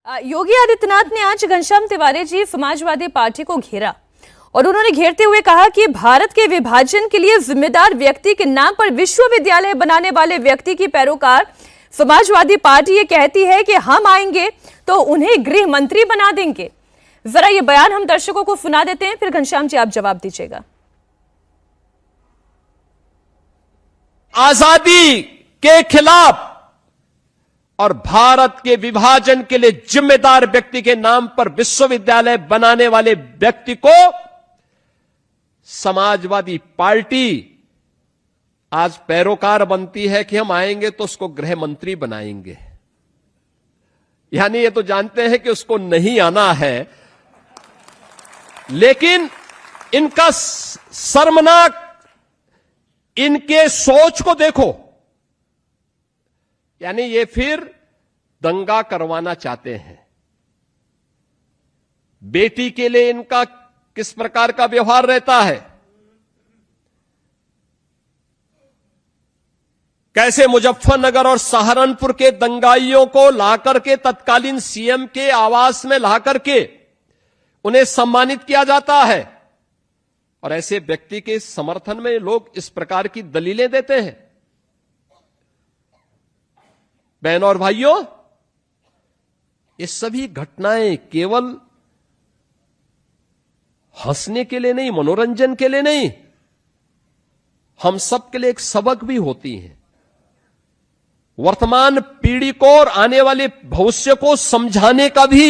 योगी आदित्यनाथ ने आज घनश्याम तिवारी जी समाजवादी पार्टी को घेरा और उन्होंने घेरते हुए कहा कि भारत के विभाजन के लिए जिम्मेदार व्यक्ति के नाम पर विश्वविद्यालय बनाने वाले व्यक्ति की पैरोकार समाजवादी पार्टी ये कहती है कि हम आएंगे तो उन्हें गृह मंत्री बना देंगे। जरा ये बयान हम दर्शकों को सुना देते हैं, फिर घनश्याम जी आप जवाब दीजिएगा। आजादी के खिलाफ और भारत के विभाजन के लिए जिम्मेदार व्यक्ति के नाम पर विश्वविद्यालय बनाने वाले व्यक्ति को समाजवादी पार्टी आज पैरोकार बनती है कि हम आएंगे तो उसको गृह मंत्री बनाएंगे। यानी ये तो जानते हैं कि उसको नहीं आना है, लेकिन इनका शर्मनाक, इनके सोच को देखो। यानी ये फिर दंगा करवाना चाहते हैं। बेटी के लिए इनका किस प्रकार का व्यवहार रहता है, कैसे मुजफ्फरनगर और सहारनपुर के दंगाइयों को लाकर के तत्कालीन सीएम के आवास में लाकर के उन्हें सम्मानित किया जाता है और ऐसे व्यक्ति के समर्थन में लोग इस प्रकार की दलीलें देते हैं। बहनों और भाइयों, ये सभी घटनाएं केवल हंसने के लिए नहीं, मनोरंजन के लिए नहीं, हम सब के लिए एक सबक भी होती हैं। वर्तमान पीढ़ी को और आने वाले भविष्य को समझाने का भी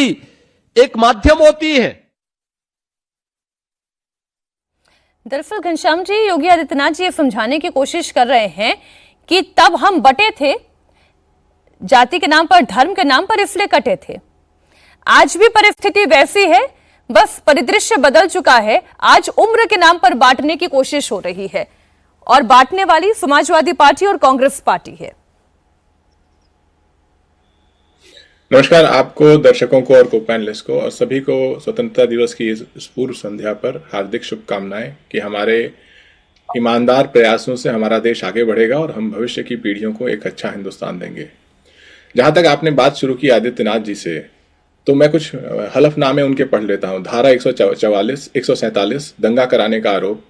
एक माध्यम होती है। दरअसल घनश्याम जी, योगी आदित्यनाथ जी ये समझाने की कोशिश कर रहे हैं कि तब हम बटे थे, जाति के नाम पर, धर्म के नाम पर, इसलिए कटे थे। आज भी परिस्थिति वैसी है, बस परिदृश्य बदल चुका है। आज उम्र के नाम पर बांटने की कोशिश हो रही है और बांटने वाली समाजवादी पार्टी और कांग्रेस पार्टी है। नमस्कार आपको, दर्शकों को और को-पैनलिस्ट को और सभी को स्वतंत्रता दिवस की इस पूर्व संध्या पर हार्दिक शुभकामनाएं कि हमारे ईमानदार प्रयासों से हमारा देश आगे बढ़ेगा और हम भविष्य की पीढ़ियों को एक अच्छा हिंदुस्तान देंगे। जहां तक आपने बात शुरू की आदित्यनाथ जी से, तो मैं कुछ हलफनामे उनके पढ़ लेता हूं। धारा 144, 147 दंगा कराने का आरोप,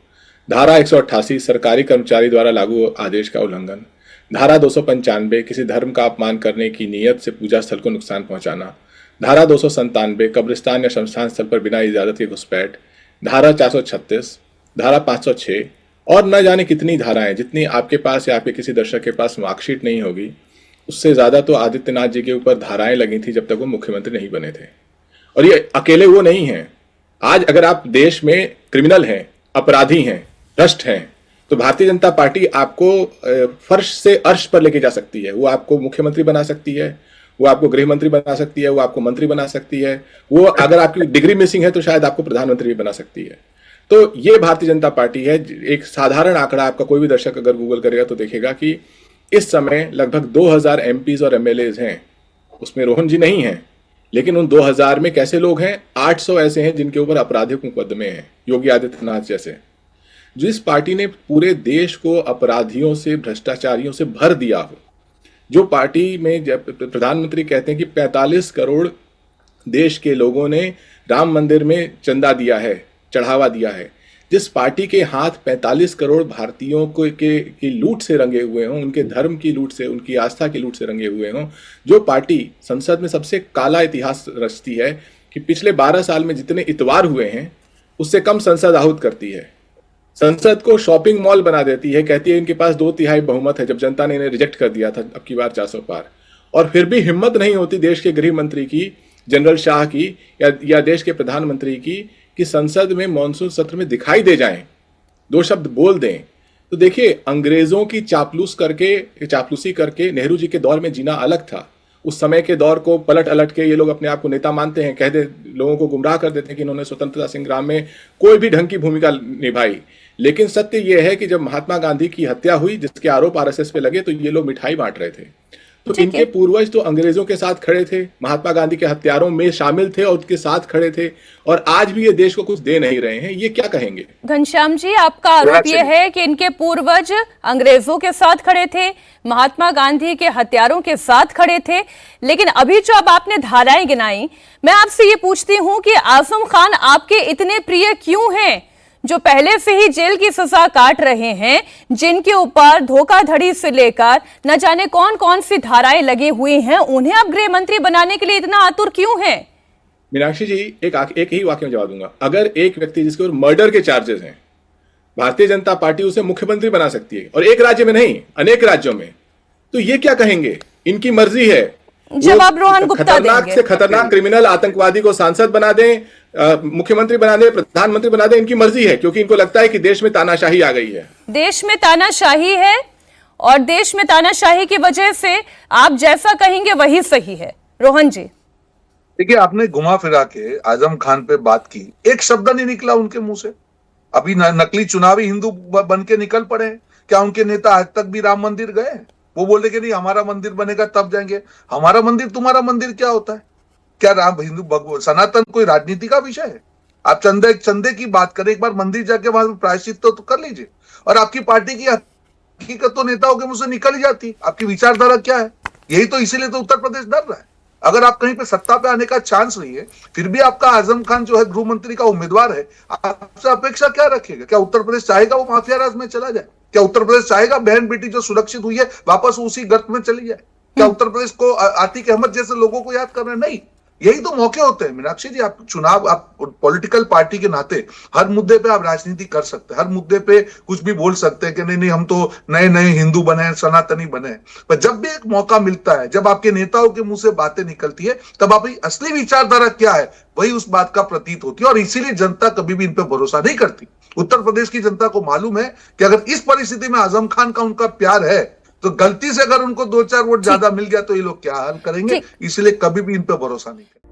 धारा 188 सरकारी कर्मचारी द्वारा लागू आदेश का उल्लंघन, धारा 295 किसी धर्म का अपमान करने की नीयत से पूजा स्थल को नुकसान पहुंचाना, धारा 297 कब्रिस्तान या शमशान स्थल पर बिना इजाजत के घुसपैठ, धारा 436, धारा 506 और न जाने कितनी धाराएं, जितनी आपके पास या आपके किसी दर्शक के पास मार्कशीट नहीं होगी, उससे ज्यादा तो आदित्यनाथ जी के ऊपर धाराएं लगी थी जब तक वो मुख्यमंत्री नहीं बने थे। और ये अकेले वो नहीं हैं। आज अगर आप देश में क्रिमिनल हैं, अपराधी हैं, भ्रष्ट हैं, तो भारतीय जनता पार्टी आपको फर्श से अर्श पर लेके जा सकती है। वो आपको मुख्यमंत्री बना सकती है, वो आपको गृह मंत्री बना सकती है, वो आपको मंत्री बना सकती है, वो अगर आपकी डिग्री मिसिंग है तो शायद आपको प्रधानमंत्री भी बना सकती है। तो ये भारतीय जनता पार्टी है। एक साधारण आंकड़ा आपका कोई भी दर्शक अगर गूगल करेगा तो देखेगा कि इस समय लगभग 2000 एमपीज और एमएलएज हैं। उसमें रोहन जी नहीं हैं, लेकिन उन 2000 में कैसे लोग हैं? 800 ऐसे हैं जिनके ऊपर आपराधिक मुकदमे हैं, योगी आदित्यनाथ जैसे। जिस पार्टी ने पूरे देश को अपराधियों से, भ्रष्टाचारियों से भर दिया हो, जो पार्टी में प्रधानमंत्री कहते हैं कि 45 करोड़ देश के लोगों ने राम मंदिर में चंदा दिया है, चढ़ावा दिया है, जिस पार्टी के हाथ 45 करोड़ भारतीयों को की लूट से रंगे हुए हों, उनके धर्म की लूट से, उनकी आस्था की लूट से रंगे हुए हों, जो पार्टी संसद में सबसे काला इतिहास रचती है कि पिछले 12 साल में जितने इतवार हुए हैं उससे कम संसद आहूत करती है, संसद को शॉपिंग मॉल बना देती है, कहती है इनके पास 2/3 बहुमत है, जब जनता ने इन्हें रिजेक्ट कर दिया था अब की बार 400 पार। और फिर भी हिम्मत नहीं होती देश के गृह मंत्री की, जनरल शाह की या देश के प्रधानमंत्री की कि संसद में मॉनसून सत्र में दिखाई दे जाएं, 2 शब्द बोल दें। तो देखिए, अंग्रेजों की चापलूसी करके नेहरू जी के दौर में जीना अलग था। उस समय के दौर को पलट अलट के ये लोग अपने आप को नेता मानते हैं, लोगों को गुमराह कर देते हैं कि इन्होंने स्वतंत्रता संग्राम में कोई भी ढंग की भूमिका निभाई। लेकिन सत्य यह है कि जब महात्मा गांधी की हत्या हुई, जिसके आरोप आरएसएस पे लगे, तो ये लोग मिठाई बांट रहे थे। तो ठीक इनके है। पूर्वज तो अंग्रेजों के साथ खड़े थे, महात्मा गांधी के हत्यारों में शामिल थे और उनके साथ खड़े थे, और आज भी ये देश को कुछ दे नहीं रहे हैं। ये क्या कहेंगे? घनश्याम जी, आपका आरोप ये है कि इनके पूर्वज अंग्रेजों के साथ खड़े थे, महात्मा गांधी के हत्यारों के साथ खड़े थे, लेकिन अभी जो अब आपने धाराएं गिनाई, मैं आपसे ये पूछती हूं कि आजम खान आपके इतने प्रिय क्यों हैं, जो पहले से ही जेल की सजा काट रहे हैं, जिनके ऊपर धोखाधड़ी से लेकर न जाने कौन कौन सी धाराएं लगी हुई हैं, उन्हें आप गृह मंत्री बनाने के लिए इतना आतुर क्यों हैं? मीनाक्षी जी, एक ही वाक्य में जवाब दूंगा। अगर एक व्यक्ति जिसके ऊपर मर्डर के चार्जेस हैं, भारतीय जनता पार्टी उसे मुख्यमंत्री बना सकती है, और एक राज्य में नहीं, अनेक राज्यों में, तो ये क्या कहेंगे? इनकी मर्जी है। जवाब रोहन गुप्ता खतरनाक देंगे। से खतरनाक क्रिमिनल आतंकवादी को सांसद बना दें, मुख्यमंत्री बना दें, प्रधानमंत्री बना दें, इनकी मर्जी है, क्योंकि इनको लगता है कि देश में तानाशाही आ गई है। देश में तानाशाही है, और देश में तानाशाही की वजह से आप जैसा कहेंगे वही सही है। रोहन जी, देखिए, आपने घुमा फिरा के आजम खान पे बात की, एक शब्द नहीं निकला उनके मुंह से। अभी नकली चुनावी हिंदू बन के निकल पड़े हैं। क्या उनके नेता आज तक भी राम मंदिर गए? वो बोले कि नहीं, हमारा मंदिर बनेगा तब जाएंगे। हमारा मंदिर तुम्हारा मंदिर क्या होता है? क्या राम हिंदू सनातन कोई राजनीति का विषय है? आप चंदे की बात करें, एक बार मंदिर जाके वहां प्रायश्चित तो कर लीजिए। और आपकी पार्टी की हकीकत तो नेताओं के मुंह से निकल ही जाती। आपकी विचारधारा क्या है? यही तो, इसीलिए तो उत्तर प्रदेश डर रहा है। अगर आप कहीं पे सत्ता पे आने का चांस नहीं है, फिर भी आपका आजम खान जो है गृह मंत्री का उम्मीदवार है, आपसे अपेक्षा क्या रखेगा? क्या उत्तर प्रदेश चाहेगा वो माफिया राज में चला जाए? क्या उत्तर प्रदेश चाहेगा बहन बेटी जो सुरक्षित हुई है वापस उसी गर्त में चली जाए? क्या उत्तर प्रदेश को आतिक अहमद जैसे लोगों को याद कर रहे हैं? नहीं। यही तो मौके होते हैं मीनाक्षी जी। आप चुनाव, आप पॉलिटिकल पार्टी के नाते हर मुद्दे पे आप राजनीति कर सकते हैं, हर मुद्दे पे कुछ भी बोल सकते हैं कि नहीं नहीं हम तो नए नए हिंदू बने, सनातनी बने। पर जब भी एक मौका मिलता है, जब आपके नेताओं के मुंह से बातें निकलती है, तब आपकी असली विचारधारा क्या है वही उस बात का प्रतीत होती है। और इसीलिए जनता कभी भी इन पे भरोसा नहीं करती। उत्तर प्रदेश की जनता को मालूम है कि अगर इस परिस्थिति में आजम खान का उनका प्यार है, तो गलती से अगर उनको 2-4 वोट ज्यादा मिल गया तो ये लोग क्या हाल करेंगे। इसलिए कभी भी इन पे भरोसा नहीं करेंगे।